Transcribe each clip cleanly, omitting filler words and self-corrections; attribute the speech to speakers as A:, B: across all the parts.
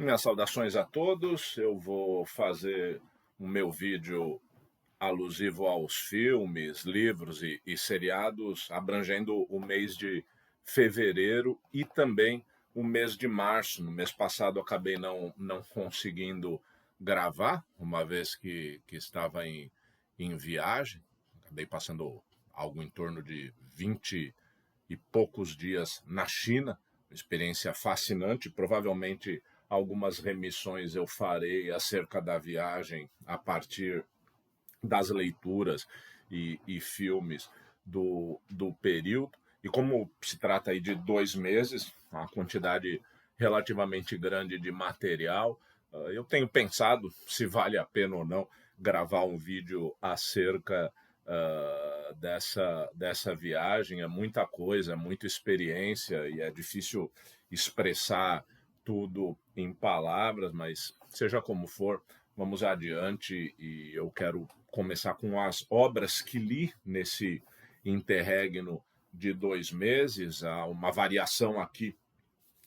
A: Minhas saudações a todos. Eu vou fazer o meu vídeo alusivo aos filmes, livros e seriados, abrangendo o mês de fevereiro e também o mês de março. No mês passado eu acabei não conseguindo gravar, uma vez que estava em viagem. Acabei passando algo em torno de 20 e poucos dias na China, uma experiência fascinante. Provavelmente algumas remissões eu farei acerca da viagem a partir das leituras e filmes do período. E como se trata aí de 2 meses, uma quantidade relativamente grande de material, eu tenho pensado se vale a pena ou não gravar um vídeo acerca dessa viagem. É muita coisa, é muita experiência e é difícil expressar tudo em palavras, mas seja como for, vamos adiante. E eu quero começar com as obras que li nesse interregno de 2 meses. Há uma variação aqui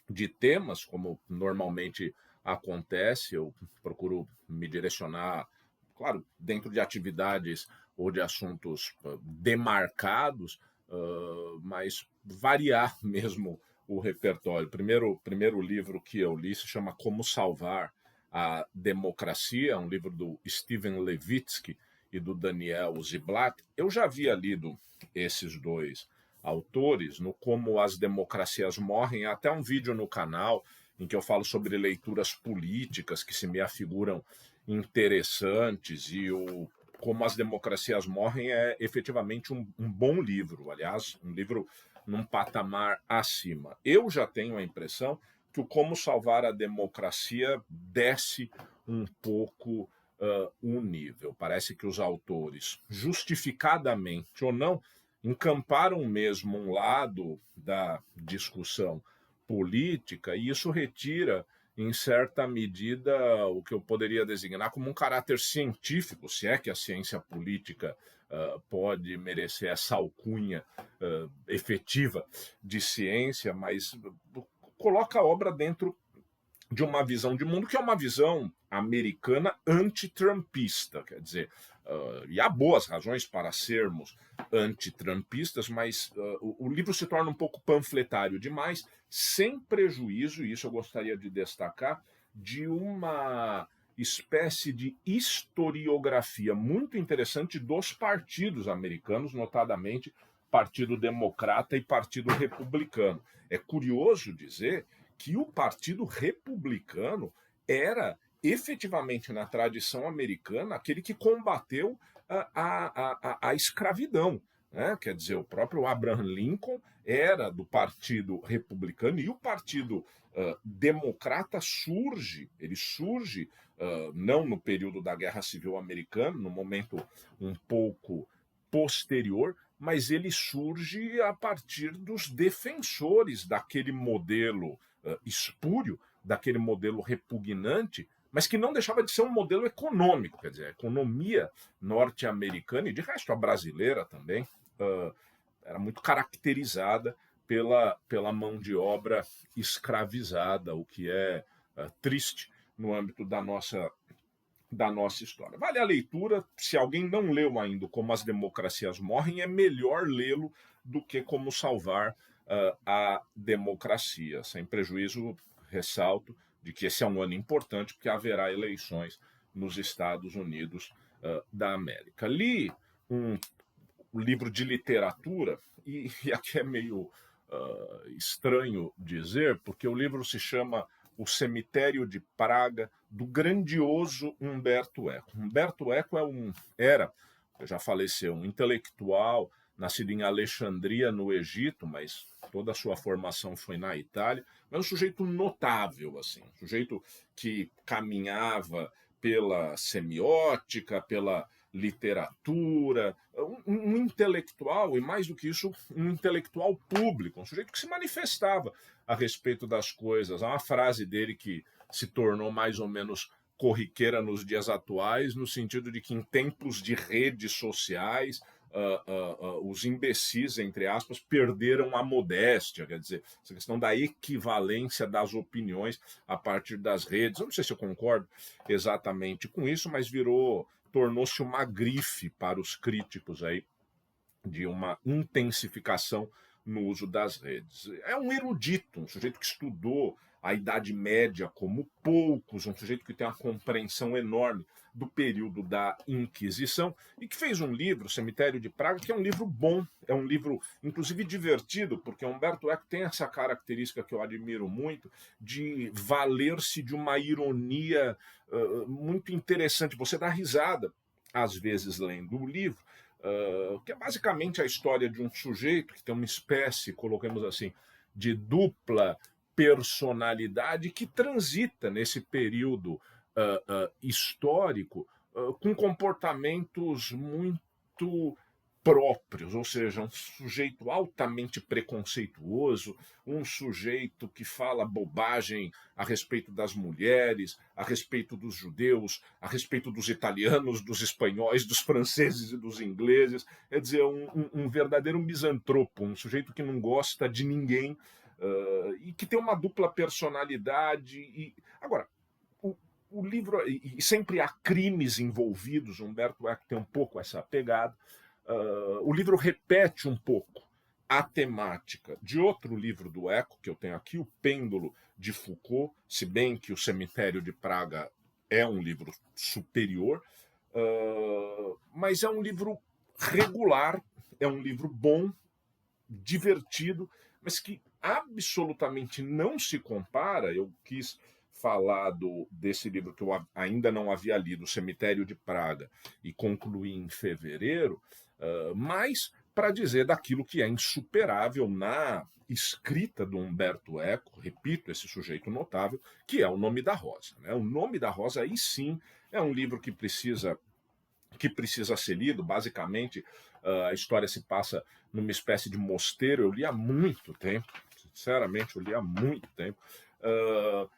A: de temas, como normalmente acontece. Eu procuro me direcionar, claro, dentro de atividades ou de assuntos demarcados, mas variar mesmo o repertório. Primeiro livro que eu li se chama Como Salvar a Democracia, um livro do Steven Levitsky e do Daniel Ziblatt. Eu já havia lido esses dois autores no Como as Democracias Morrem, até um vídeo no canal em que eu falo sobre leituras políticas que se me afiguram interessantes, e o Como as Democracias Morrem é efetivamente um bom livro, aliás, um livro num patamar acima. Eu já tenho a impressão que o Como Salvar a Democracia desce um pouco o nível. Parece que os autores, justificadamente ou não, encamparam mesmo um lado da discussão política, e isso retira, em certa medida, o que eu poderia designar como um caráter científico, se é que a ciência política pode merecer essa alcunha efetiva de ciência, mas coloca a obra dentro de uma visão de mundo que é uma visão americana antitrumpista. Quer dizer, e há boas razões para sermos antitrampistas, mas o livro se torna um pouco panfletário demais, sem prejuízo, e isso eu gostaria de destacar, de uma espécie de historiografia muito interessante dos partidos americanos, notadamente Partido Democrata e Partido Republicano. É curioso dizer que o Partido Republicano era efetivamente, na tradição americana, aquele que combateu a escravidão. Né? Quer dizer, o próprio Abraham Lincoln era do Partido Republicano, e o Partido Democrata ele surge não no período da Guerra Civil Americana, no momento um pouco posterior, mas ele surge a partir dos defensores daquele modelo espúrio, daquele modelo repugnante, mas que não deixava de ser um modelo econômico. Quer dizer, a economia norte-americana, e de resto a brasileira também, era muito caracterizada pela mão de obra escravizada, o que é triste no âmbito da nossa história. Vale a leitura. Se alguém não leu ainda Como as Democracias Morrem, é melhor lê-lo do que Como Salvar a Democracia. Sem prejuízo, ressalto de que esse é um ano importante, porque haverá eleições nos Estados Unidos da América. Li um livro de literatura, e aqui é meio estranho dizer, porque o livro se chama O Cemitério de Praga, do grandioso Humberto Eco. Humberto Eco já faleceu, um intelectual nascido em Alexandria, no Egito, mas toda a sua formação foi na Itália. Mas um sujeito notável, assim, um sujeito que caminhava pela semiótica, pela literatura, um intelectual, e mais do que isso, um intelectual público, um sujeito que se manifestava a respeito das coisas. Há uma frase dele que se tornou mais ou menos corriqueira nos dias atuais, no sentido de que em tempos de redes sociais, os imbecis, entre aspas, perderam a modéstia, quer dizer, essa questão da equivalência das opiniões a partir das redes. Eu não sei se eu concordo exatamente com isso, mas tornou-se uma grife para os críticos aí de uma intensificação no uso das redes. É um erudito, um sujeito que estudou a Idade Média como poucos, um sujeito que tem uma compreensão enorme do período da Inquisição e que fez um livro, Cemitério de Praga, que é um livro bom, é um livro inclusive divertido, porque Umberto Eco tem essa característica que eu admiro muito, de valer-se de uma ironia muito interessante. Você dá risada, às vezes, lendo o livro, que é basicamente a história de um sujeito que tem uma espécie, coloquemos assim, de dupla personalidade que transita nesse período histórico com comportamentos muito próprios, ou seja, um sujeito altamente preconceituoso, um sujeito que fala bobagem a respeito das mulheres, a respeito dos judeus, a respeito dos italianos, dos espanhóis, dos franceses e dos ingleses. Quer dizer, um verdadeiro misantropo, um sujeito que não gosta de ninguém e que tem uma dupla personalidade. Agora, o livro, e sempre há crimes envolvidos, Humberto Eco tem um pouco essa pegada. O livro repete um pouco a temática de outro livro do Eco, que eu tenho aqui, O Pêndulo de Foucault, se bem que O Cemitério de Praga é um livro superior, mas é um livro regular, é um livro bom, divertido, mas que absolutamente não se compara. Eu quis falar desse livro que eu ainda não havia lido, O Cemitério de Praga, e concluí em fevereiro, mas para dizer daquilo que é insuperável na escrita do Umberto Eco, repito, esse sujeito notável, que é O Nome da Rosa. Né? O Nome da Rosa, aí sim, é um livro que precisa ser lido. Basicamente, a história se passa numa espécie de mosteiro. Eu li há muito tempo, sinceramente, eu li há muito tempo,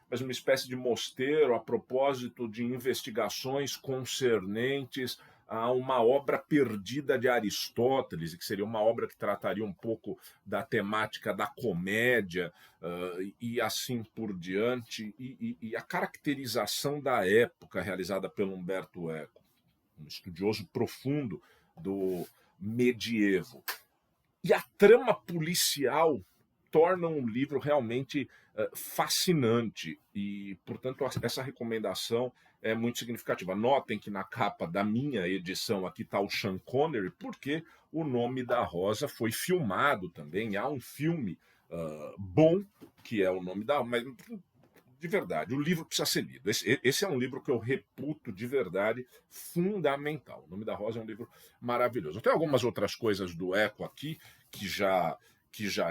A: mas uma espécie de mosteiro a propósito de investigações concernentes a uma obra perdida de Aristóteles, que seria uma obra que trataria um pouco da temática da comédia e assim por diante, e a caracterização da época realizada pelo Umberto Eco, um estudioso profundo do medievo. E a trama policial torna um livro realmente fascinante e, portanto, essa recomendação é muito significativa. Notem que na capa da minha edição aqui está o Sean Connery, porque O Nome da Rosa foi filmado também. Há um filme bom, que é O Nome da Rosa, mas de verdade, o livro precisa ser lido. Esse é um livro que eu reputo de verdade fundamental. O Nome da Rosa é um livro maravilhoso. Tem algumas outras coisas do Eco aqui que já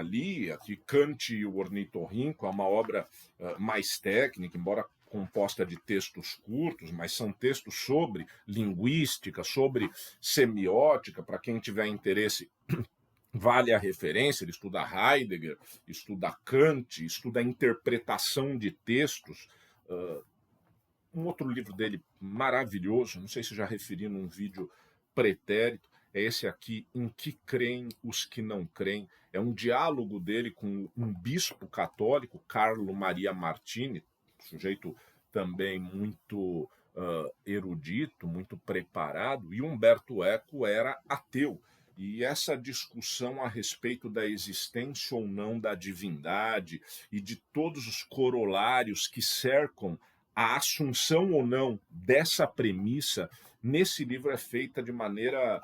A: li. Aqui, Kant e o Ornitorrinco é uma obra mais técnica, embora composta de textos curtos, mas são textos sobre linguística, sobre semiótica. Para quem tiver interesse, vale a referência. Ele estuda Heidegger, estuda Kant, estuda a interpretação de textos. Um outro livro dele maravilhoso, não sei se já referi num vídeo pretérito, é esse aqui, Em que creem os que não creem. É um diálogo dele com um bispo católico, Carlo Maria Martini, sujeito também muito erudito, muito preparado, e Umberto Eco era ateu. E essa discussão a respeito da existência ou não da divindade e de todos os corolários que cercam a assunção ou não dessa premissa, nesse livro é feita de maneira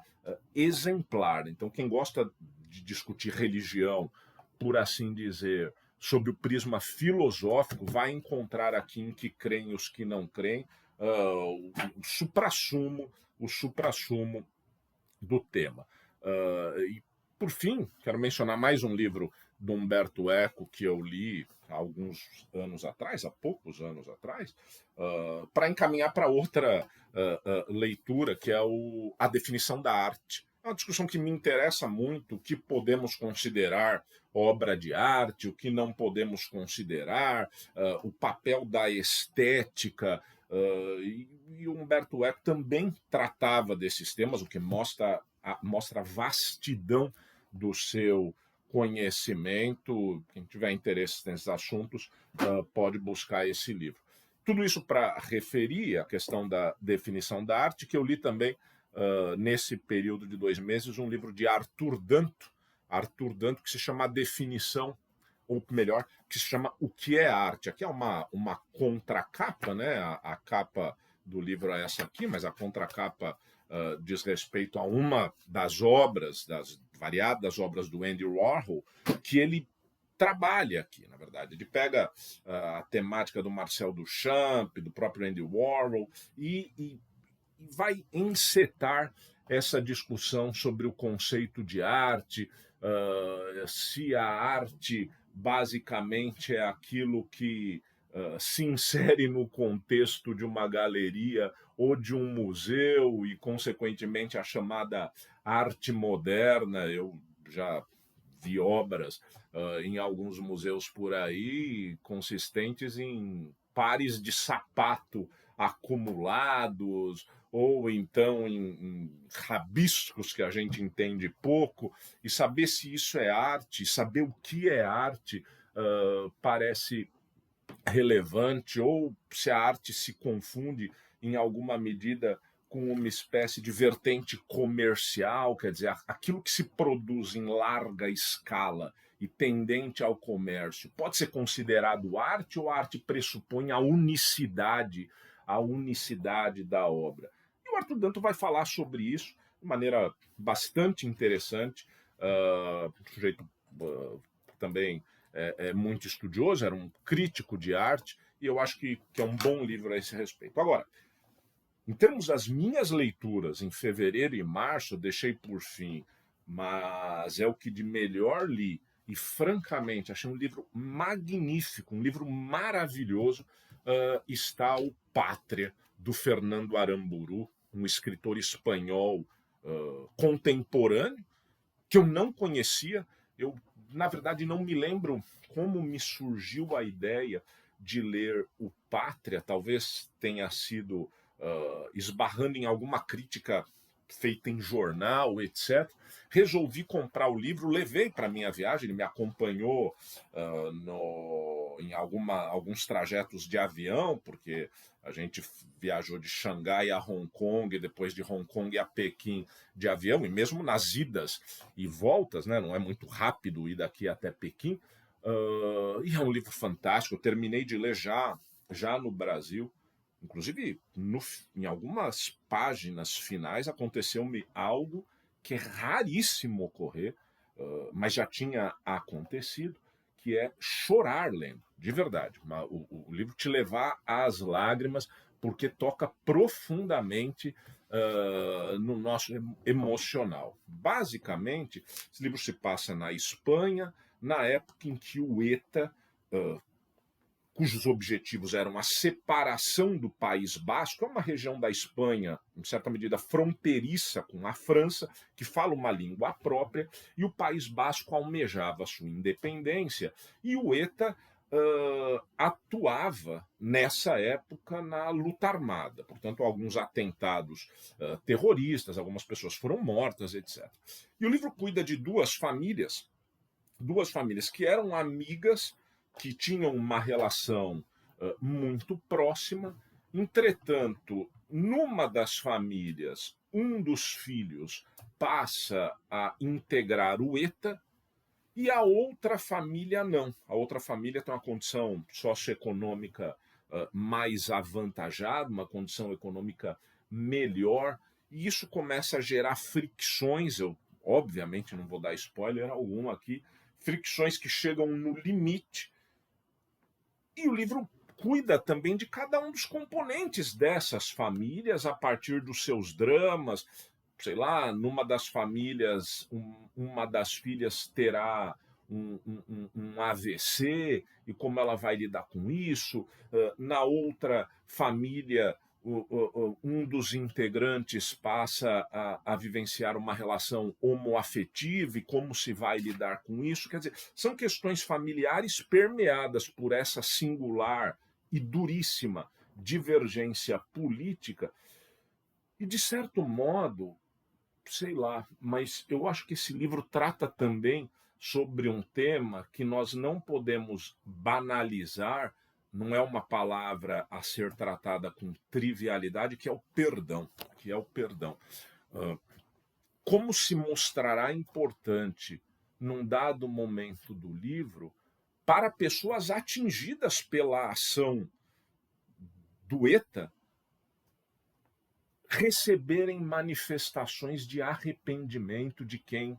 A: exemplar. Então, quem gosta de discutir religião, por assim dizer, sob o prisma filosófico, vai encontrar aqui Em que creem os que não creem o suprassumo do tema. E, por fim, quero mencionar mais um livro do Umberto Eco que eu li há alguns anos atrás, há poucos anos atrás, para encaminhar para outra leitura, que é A Definição da Arte. É uma discussão que me interessa muito, o que podemos considerar obra de arte, o que não podemos considerar, o papel da estética. E o Umberto Eco também tratava desses temas, o que mostra mostra a vastidão do seu conhecimento. Quem tiver interesse nesses assuntos pode buscar esse livro. Tudo isso para referir a questão da definição da arte, que eu li também nesse período de 2 meses, um livro de Arthur Danto, que se chama A Definição, ou melhor, que se chama O que é Arte. Aqui é uma contracapa, né? A capa do livro é essa aqui, mas a contracapa diz respeito a uma das obras, das variadas obras do Andy Warhol, que ele trabalha aqui, na verdade. Ele pega a temática do Marcel Duchamp, do próprio Andy Warhol, e vai encetar essa discussão sobre o conceito de arte, se a arte basicamente é aquilo que se insere no contexto de uma galeria ou de um museu e, consequentemente, a chamada arte moderna. Eu já vi obras em alguns museus por aí consistentes em pares de sapato acumulados, ou então em rabiscos que a gente entende pouco, e saber se isso é arte, saber o que é arte, parece relevante, ou se a arte se confunde em alguma medida com uma espécie de vertente comercial, quer dizer, aquilo que se produz em larga escala e tendente ao comércio, pode ser considerado arte, ou a arte pressupõe a unicidade da obra? E o Arthur Danto vai falar sobre isso de maneira bastante interessante, um sujeito também muito estudioso, era um crítico de arte, e eu acho que é um bom livro a esse respeito. Agora, em termos das minhas leituras, em fevereiro e março, eu deixei por fim, mas é o que de melhor li, e francamente achei um livro magnífico, um livro maravilhoso, está o Pátria, do Fernando Aramburu, um escritor espanhol contemporâneo, que eu não conhecia. Eu, na verdade, não me lembro como me surgiu a ideia de ler o Pátria. Talvez tenha sido esbarrando em alguma crítica feita em jornal, etc. Resolvi comprar o livro, levei para minha viagem, ele me acompanhou em alguns trajetos de avião, porque a gente viajou de Xangai a Hong Kong, depois de Hong Kong a Pequim de avião, e mesmo nas idas e voltas, né, não é muito rápido ir daqui até Pequim. E é um livro fantástico, eu terminei de ler já no Brasil. Inclusive, em algumas páginas finais, aconteceu-me algo que é raríssimo ocorrer, mas já tinha acontecido, que é chorar lendo, de verdade. O livro te levar às lágrimas, porque toca profundamente no nosso emocional. Basicamente, esse livro se passa na Espanha, na época em que o ETA, cujos objetivos eram a separação do País Basco, é uma região da Espanha, em certa medida fronteiriça com a França, que fala uma língua própria, e o País Basco almejava sua independência, e o ETA atuava nessa época na luta armada. Portanto, alguns atentados terroristas, algumas pessoas foram mortas, etc. E o livro cuida de duas famílias que eram amigas, que tinham uma relação muito próxima. Entretanto, numa das famílias, um dos filhos passa a integrar o ETA e a outra família não. A outra família tem uma condição socioeconômica mais avantajada, uma condição econômica melhor, e isso começa a gerar fricções. Eu, obviamente, não vou dar spoiler algum aqui, fricções que chegam no limite. E o livro cuida também de cada um dos componentes dessas famílias a partir dos seus dramas. Sei lá, numa das famílias, uma das filhas terá um AVC e como ela vai lidar com isso. Na outra família, um dos integrantes passa a vivenciar uma relação homoafetiva e como se vai lidar com isso. Quer dizer, são questões familiares permeadas por essa singular e duríssima divergência política. E, de certo modo, sei lá, mas eu acho que esse livro trata também sobre um tema que nós não podemos banalizar, não é uma palavra a ser tratada com trivialidade, que é o perdão, que é o perdão. Ah, como se mostrará importante num dado momento do livro para pessoas atingidas pela ação do ETA receberem manifestações de arrependimento de quem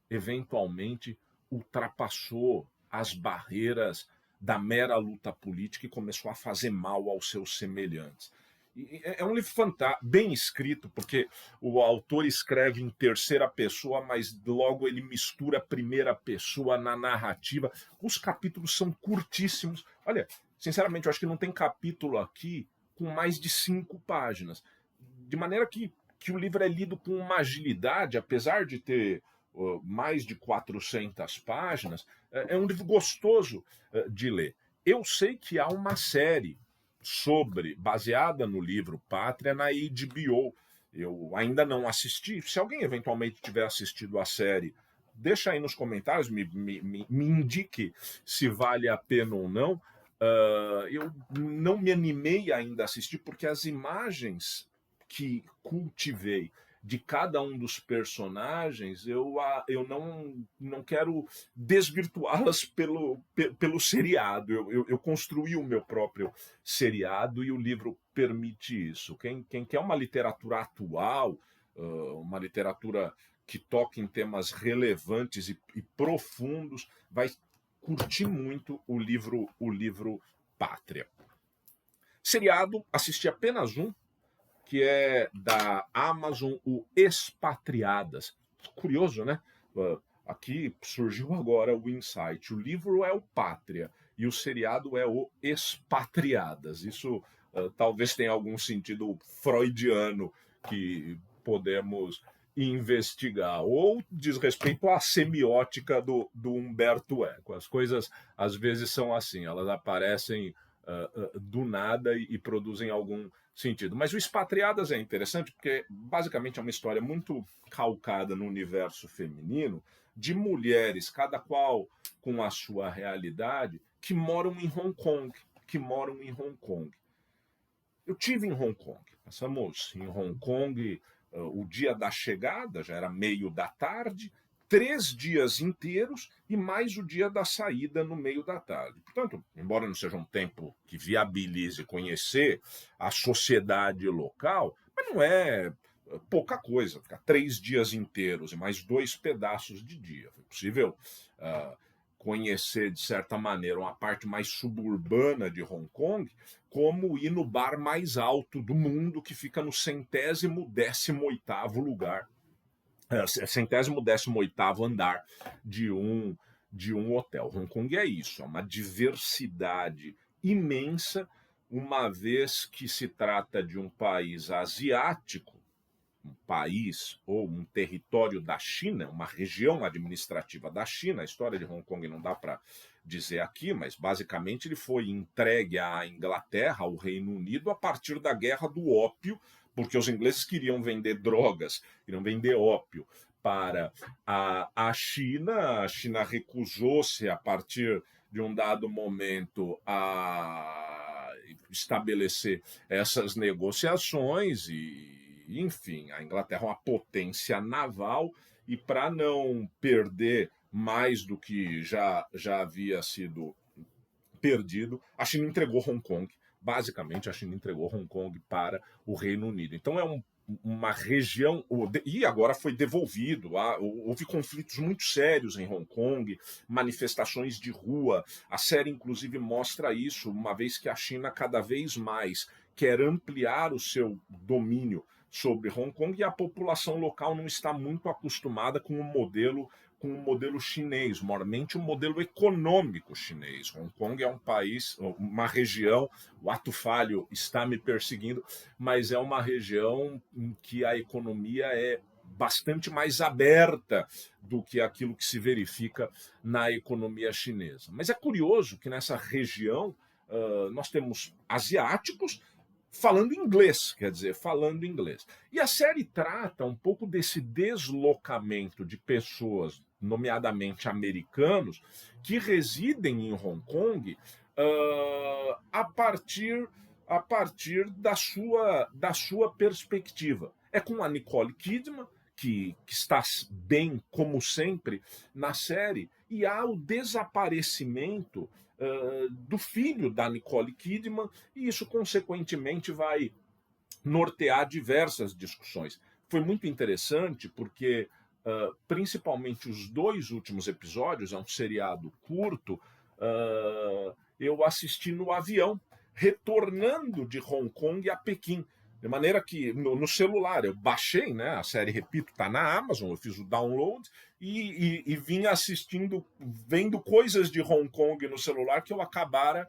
A: eventualmente ultrapassou as barreiras da mera luta política e começou a fazer mal aos seus semelhantes. E é um livro fantástico, bem escrito, porque o autor escreve em terceira pessoa, mas logo ele mistura a primeira pessoa na narrativa. Os capítulos são curtíssimos. Olha, sinceramente, eu acho que não tem capítulo aqui com mais de 5 páginas. De maneira que o livro é lido com uma agilidade, apesar de ter mais de 400 páginas, é um livro gostoso de ler. Eu sei que há uma série baseada no livro Pátria na HBO. Eu ainda não assisti. Se alguém eventualmente tiver assistido a série, deixa aí nos comentários, me indique se vale a pena ou não. Eu não me animei ainda a assistir porque as imagens que cultivei de cada um dos personagens, eu não quero desvirtuá-las pelo seriado. Eu construí o meu próprio seriado e o livro permite isso. Quem quer uma literatura atual, uma literatura que toque em temas relevantes e profundos, vai curtir muito o livro Pátria. Seriado, assisti apenas um, que é da Amazon, o Expatriadas. Curioso, né? Aqui surgiu agora o insight. O livro é o Pátria e o seriado é o Expatriadas. Isso talvez tenha algum sentido freudiano que podemos investigar, ou diz respeito à semiótica do Humberto Eco. As coisas às vezes são assim, elas aparecem do nada e produzem algum sentido. Mas o Expatriadas é interessante porque basicamente é uma história muito calcada no universo feminino de mulheres, cada qual com a sua realidade, que moram em Hong Kong, Eu tive em Hong Kong. Passamos em Hong Kong o dia da chegada, já era meio da tarde, 3 dias inteiros e mais o dia da saída no meio da tarde. Portanto, embora não seja um tempo que viabilize conhecer a sociedade local, mas não é pouca coisa, ficar 3 dias inteiros e mais 2 pedaços de dia. Foi possível conhecer, de certa maneira, uma parte mais suburbana de Hong Kong, como ir no bar mais alto do mundo, que fica no 118º lugar, 118º andar de um hotel. Hong Kong é isso, é uma diversidade imensa, uma vez que se trata de um país asiático, um país ou um território da China, uma região administrativa da China. A história de Hong Kong não dá para dizer aqui, mas basicamente ele foi entregue à Inglaterra, ao Reino Unido, a partir da Guerra do Ópio, porque os ingleses queriam vender drogas, queriam vender ópio para a China recusou-se, a partir de um dado momento, a estabelecer essas negociações enfim, a Inglaterra é uma potência naval e para não perder mais do que já havia sido perdido, a China entregou Hong Kong. Basicamente, a China entregou Hong Kong para o Reino Unido. Então, é uma região. E agora foi devolvido. Houve conflitos muito sérios em Hong Kong, manifestações de rua. A série, inclusive, mostra isso, uma vez que a China cada vez mais quer ampliar o seu domínio sobre Hong Kong e a população local não está muito acostumada com o modelo chinês, maiormente o modelo econômico chinês. Hong Kong é um país, uma região, o ato falho está me perseguindo, mas é uma região em que a economia é bastante mais aberta do que aquilo que se verifica na economia chinesa. Mas é curioso que nessa região nós temos asiáticos, falando inglês, quer dizer, falando inglês. E a série trata um pouco desse deslocamento de pessoas, nomeadamente americanos, que residem em Hong Kong a partir da sua perspectiva. É com a Nicole Kidman, que está bem, como sempre, na série, e há o desaparecimento do filho da Nicole Kidman, e isso, consequentemente, vai nortear diversas discussões. Foi muito interessante porque, principalmente os 2 últimos episódios, é um seriado curto, eu assisti no avião, retornando de Hong Kong a Pequim. De maneira que, no celular, eu baixei, né? A série, repito, está na Amazon, eu fiz o download e vim assistindo, vendo coisas de Hong Kong no celular que eu acabara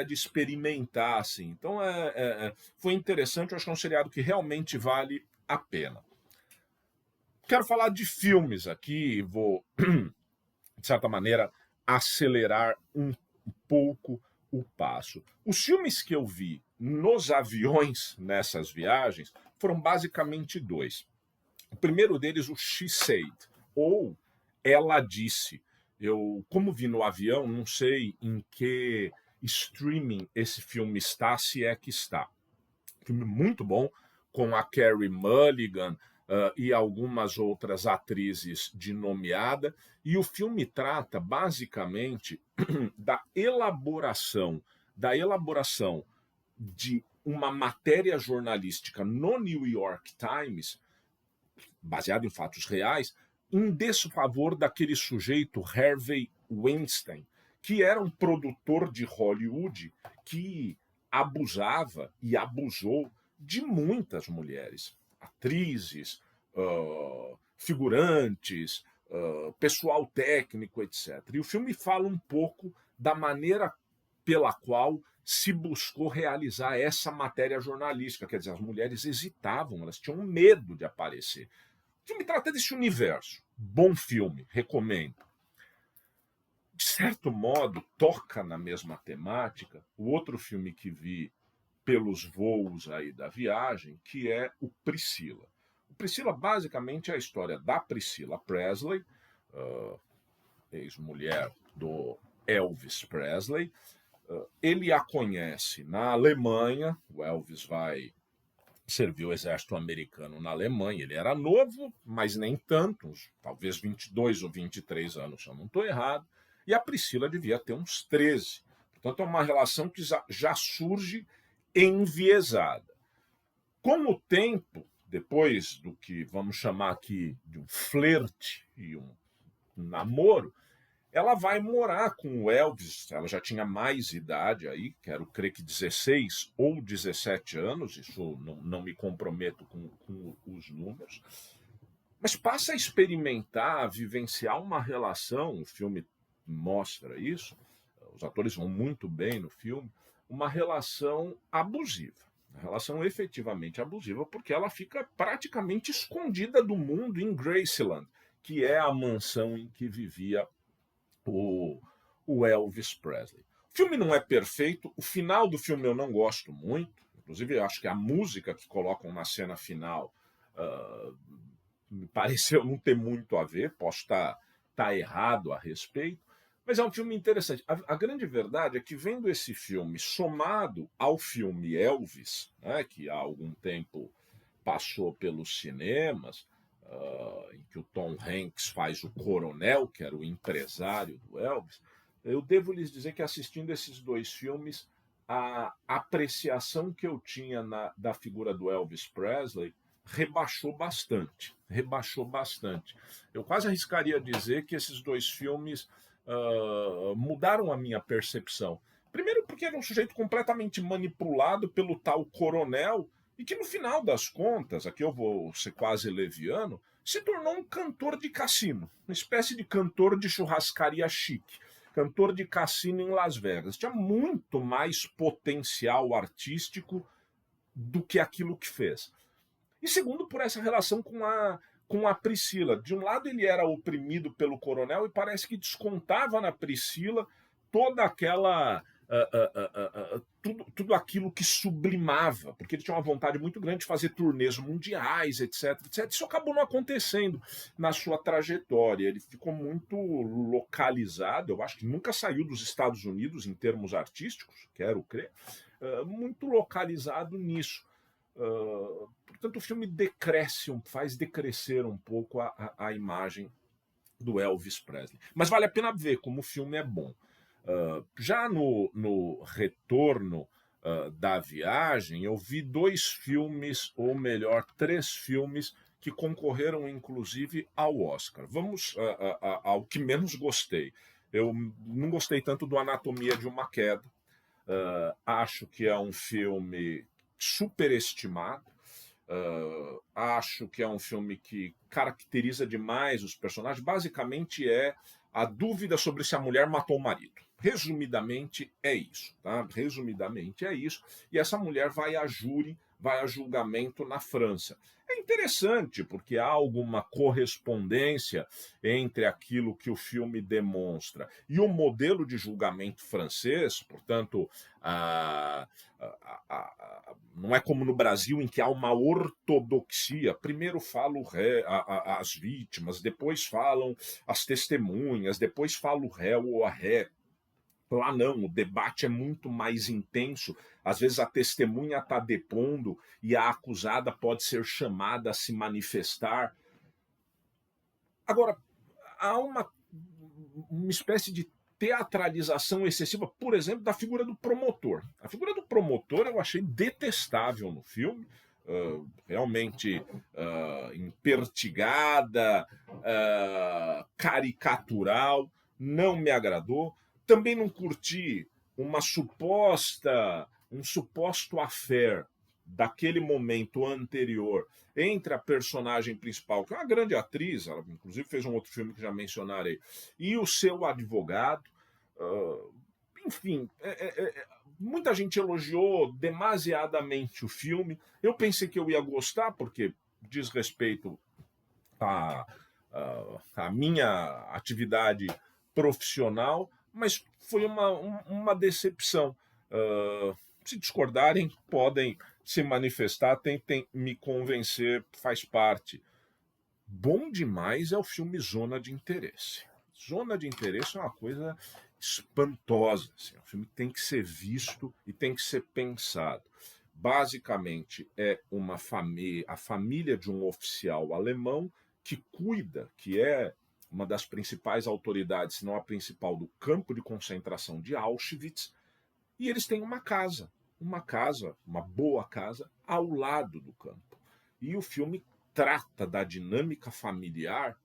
A: de experimentar, assim. Então, foi interessante, eu acho que é um seriado que realmente vale a pena. Quero falar de filmes aqui, e vou, de certa maneira, acelerar um pouco o passo. Os filmes que eu vi nos aviões nessas viagens foram basicamente 2. O primeiro deles, o She Said, ou Ela Disse. Eu, como vi no avião, não sei em que streaming esse filme está, se é que está. Filme muito bom, com a Carey Mulligan e algumas outras atrizes de nomeada. E o filme trata basicamente da elaboração de uma matéria jornalística no New York Times, baseado em fatos reais, em desfavor daquele sujeito Harvey Weinstein, que era um produtor de Hollywood que abusava e abusou de muitas mulheres, atrizes, figurantes, pessoal técnico, etc. E o filme fala um pouco da maneira pela qual se buscou realizar essa matéria jornalística. Quer dizer, as mulheres hesitavam, elas tinham medo de aparecer. O filme trata desse universo. Bom filme, recomendo. De certo modo, toca na mesma temática o outro filme que vi pelos voos aí da viagem, que é o Priscila. O Priscila, basicamente, é a história da Priscilla Presley, ex-mulher do Elvis Presley. Ele a conhece na Alemanha, o Elvis vai servir o exército americano na Alemanha. Ele era novo, mas nem tanto, talvez 22 ou 23 anos, se eu não estou errado. E a Priscila devia ter uns 13. Portanto, é uma relação que já surge enviesada. Com o tempo, depois do que vamos chamar aqui de um flerte e um namoro, ela vai morar com o Elvis. Ela já tinha mais idade aí, quero crer que 16 ou 17 anos, isso não me comprometo com os números, mas passa a experimentar, a vivenciar uma relação, o filme mostra isso, os atores vão muito bem no filme, uma relação abusiva. Uma relação efetivamente abusiva, porque ela fica praticamente escondida do mundo em Graceland, que é a mansão em que vivia o Elvis Presley. O filme não é perfeito, o final do filme eu não gosto muito, inclusive eu acho que a música que colocam na cena final me pareceu não ter muito a ver, posso estar errado a respeito, mas é um filme interessante. A grande verdade é que, vendo esse filme somado ao filme Elvis, né, que há algum tempo passou pelos cinemas, em que o Tom Hanks faz o coronel, que era o empresário do Elvis, eu devo lhes dizer que, assistindo esses 2 filmes, a apreciação que eu tinha da figura do Elvis Presley rebaixou bastante. Rebaixou bastante. Eu quase arriscaria dizer que esses 2 filmes mudaram a minha percepção. Primeiro, porque era um sujeito completamente manipulado pelo tal coronel, e que, no final das contas, aqui eu vou ser quase leviano, se tornou um cantor de cassino, uma espécie de cantor de churrascaria chique, cantor de cassino em Las Vegas. Tinha muito mais potencial artístico do que aquilo que fez. E segundo, por essa relação com a Priscila. De um lado, ele era oprimido pelo coronel e parece que descontava na Priscila toda aquela tudo aquilo que sublimava, porque ele tinha uma vontade muito grande de fazer turnês mundiais, etc, etc. Isso acabou não acontecendo na sua trajetória. Ele ficou muito localizado, eu acho que nunca saiu dos Estados Unidos em termos artísticos, quero crer, muito localizado nisso. Portanto, o filme decresce, faz decrescer um pouco a imagem do Elvis Presley. Mas vale a pena ver como o filme é bom. Já no retorno da viagem, eu vi 2 filmes, ou melhor, 3 filmes, que concorreram inclusive ao Oscar. Vamos ao que menos gostei. Eu não gostei tanto do Anatomia de uma Queda. Acho que é um filme superestimado. Acho que é um filme que caracteriza demais os personagens. Basicamente é a dúvida sobre se a mulher matou o marido. Resumidamente é isso, tá? Resumidamente é isso. E essa mulher vai a júri, vai a julgamento na França. É interessante porque há alguma correspondência entre aquilo que o filme demonstra e o modelo de julgamento francês, portanto, não é como no Brasil em que há uma ortodoxia. Primeiro falam as vítimas, depois falam as testemunhas, depois fala o réu ou a ré. Lá não, o debate é muito mais intenso. Às vezes a testemunha está depondo e a acusada pode ser chamada a se manifestar. Agora, há uma espécie de teatralização excessiva, por exemplo, da figura do promotor. A figura do promotor eu achei detestável no filme, realmente empertigada, caricatural, não me agradou. Também não curti um suposto affair daquele momento anterior entre a personagem principal, que é uma grande atriz, ela inclusive fez um outro filme que já mencionarei, e o seu advogado. Enfim, muita gente elogiou demasiadamente o filme. Eu pensei que eu ia gostar, porque diz respeito à minha atividade profissional, mas foi uma decepção. Se discordarem, podem se manifestar, tentem me convencer, faz parte. Bom demais é o filme Zona de Interesse. Zona de Interesse é uma coisa espantosa. Assim. É um filme que tem que ser visto e tem que ser pensado. Basicamente, é a família de um oficial alemão que cuida, que é uma das principais autoridades, se não a principal, do campo de concentração de Auschwitz, e eles têm uma casa, uma boa casa, ao lado do campo. E o filme trata da dinâmica familiar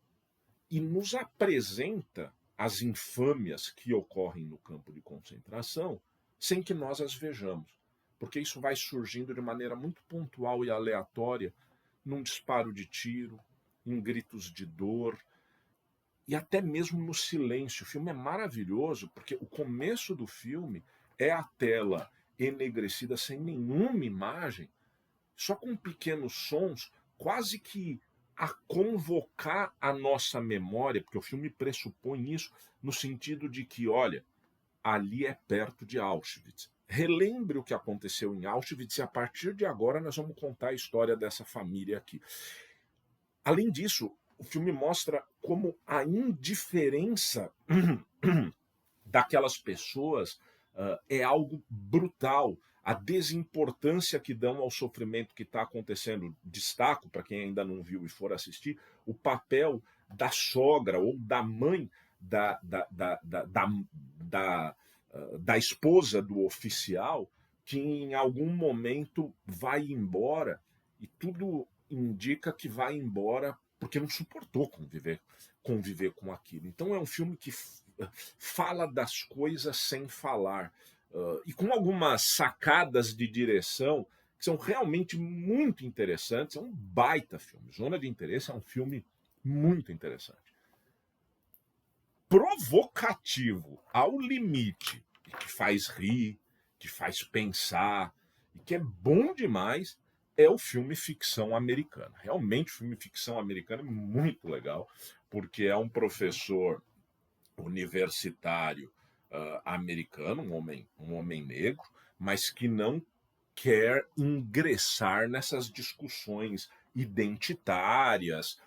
A: e nos apresenta as infâmias que ocorrem no campo de concentração sem que nós as vejamos. Porque isso vai surgindo de maneira muito pontual e aleatória, num disparo de tiro, em gritos de dor, e até mesmo no silêncio. O filme é maravilhoso, porque o começo do filme é a tela enegrecida sem nenhuma imagem, só com pequenos sons, quase que a convocar a nossa memória, porque o filme pressupõe isso, no sentido de que, olha, ali é perto de Auschwitz. Relembre o que aconteceu em Auschwitz e a partir de agora nós vamos contar a história dessa família aqui. Além disso, o filme mostra como a indiferença daquelas pessoas é algo brutal. A desimportância que dão ao sofrimento que está acontecendo. Destaco, para quem ainda não viu e for assistir, o papel da sogra ou da mãe da esposa do oficial, que em algum momento vai embora, e tudo indica que vai embora porque não suportou conviver com aquilo. Então é um filme que fala das coisas sem falar, e com algumas sacadas de direção que são realmente muito interessantes. É um baita filme. Zona de Interesse é um filme muito interessante. Provocativo ao limite, que faz rir, que faz pensar, e que é bom demais, é o filme Ficção Americana. Realmente, o filme Ficção Americana é muito legal, porque é um professor universitário americano, um homem negro, mas que não quer ingressar nessas discussões identitárias,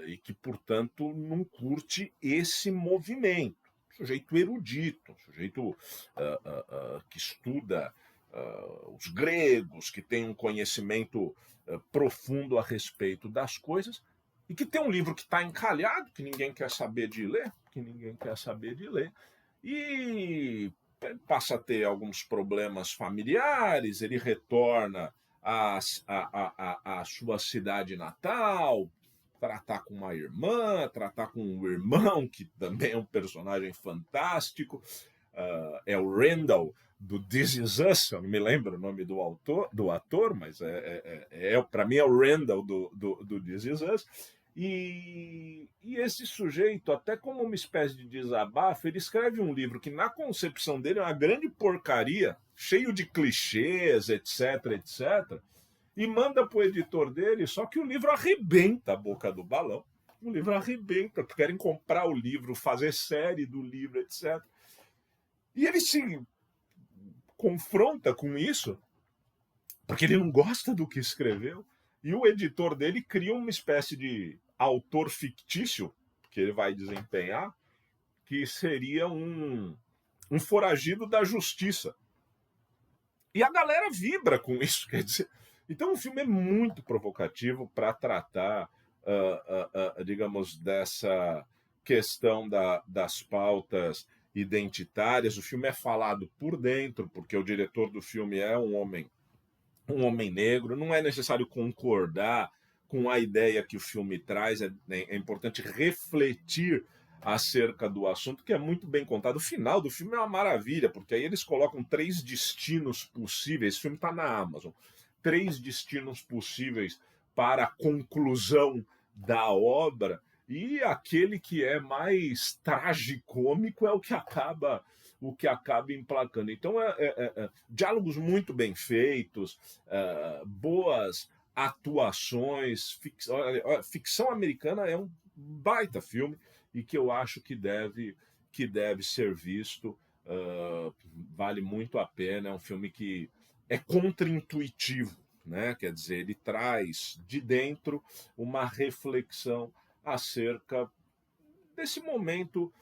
A: e que, portanto, não curte esse movimento. Sujeito erudito, sujeito que estuda os gregos, que tem um conhecimento profundo a respeito das coisas, e que tem um livro que está encalhado, que ninguém quer saber de ler, e passa a ter alguns problemas familiares, ele retorna à sua cidade natal, tratar com uma irmã, tratar com um irmão, que também é um personagem fantástico, é o Randall, do This Is Us, eu não me lembro o nome do ator, mas para mim é o Randall do This Is Us. E esse sujeito, até como uma espécie de desabafo, ele escreve um livro que, na concepção dele, é uma grande porcaria, cheio de clichês, etc, etc., e manda para o editor dele, só que o livro arrebenta a boca do balão. O livro arrebenta, querem comprar o livro, fazer série do livro, etc. E ele se confronta com isso, porque ele não gosta do que escreveu, e o editor dele cria uma espécie de autor fictício que ele vai desempenhar, que seria um foragido da justiça. E a galera vibra com isso, quer dizer. Então o filme é muito provocativo para tratar, digamos, dessa questão das pautas identitárias. O filme é falado por dentro, porque o diretor do filme é um homem negro. Não é necessário concordar com a ideia que o filme traz, é importante refletir acerca do assunto, que é muito bem contado. O final do filme é uma maravilha, porque aí eles colocam 3 destinos possíveis. Esse filme está na Amazon. 3 destinos possíveis para a conclusão da obra, e aquele que é mais tragicômico é o que acaba emplacando. Então, diálogos muito bem feitos, boas atuações, ficção americana é um baita filme e que eu acho que deve ser visto, vale muito a pena. É um filme que é contraintuitivo, né? Quer dizer, ele traz de dentro uma reflexão acerca desse momento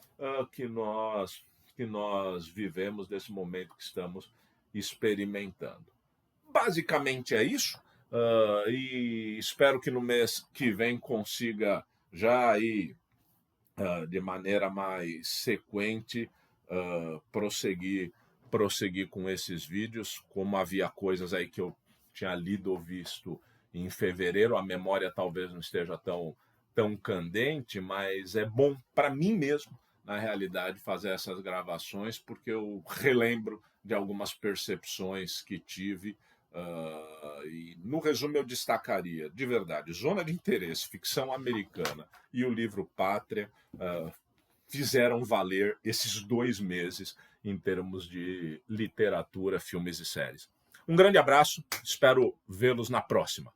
A: que nós vivemos, desse momento que estamos experimentando. Basicamente é isso, e espero que no mês que vem consiga já ir de maneira mais sequente prosseguir com esses vídeos. Como havia coisas aí que eu tinha lido ou visto em fevereiro, a memória talvez não esteja tão candente, mas é bom para mim mesmo, na realidade, fazer essas gravações, porque eu relembro de algumas percepções que tive. E no resumo eu destacaria, de verdade, Zona de Interesse, ficção americana, e o livro Pátria fizeram valer esses 2 meses em termos de literatura, filmes e séries. Um grande abraço, espero vê-los na próxima.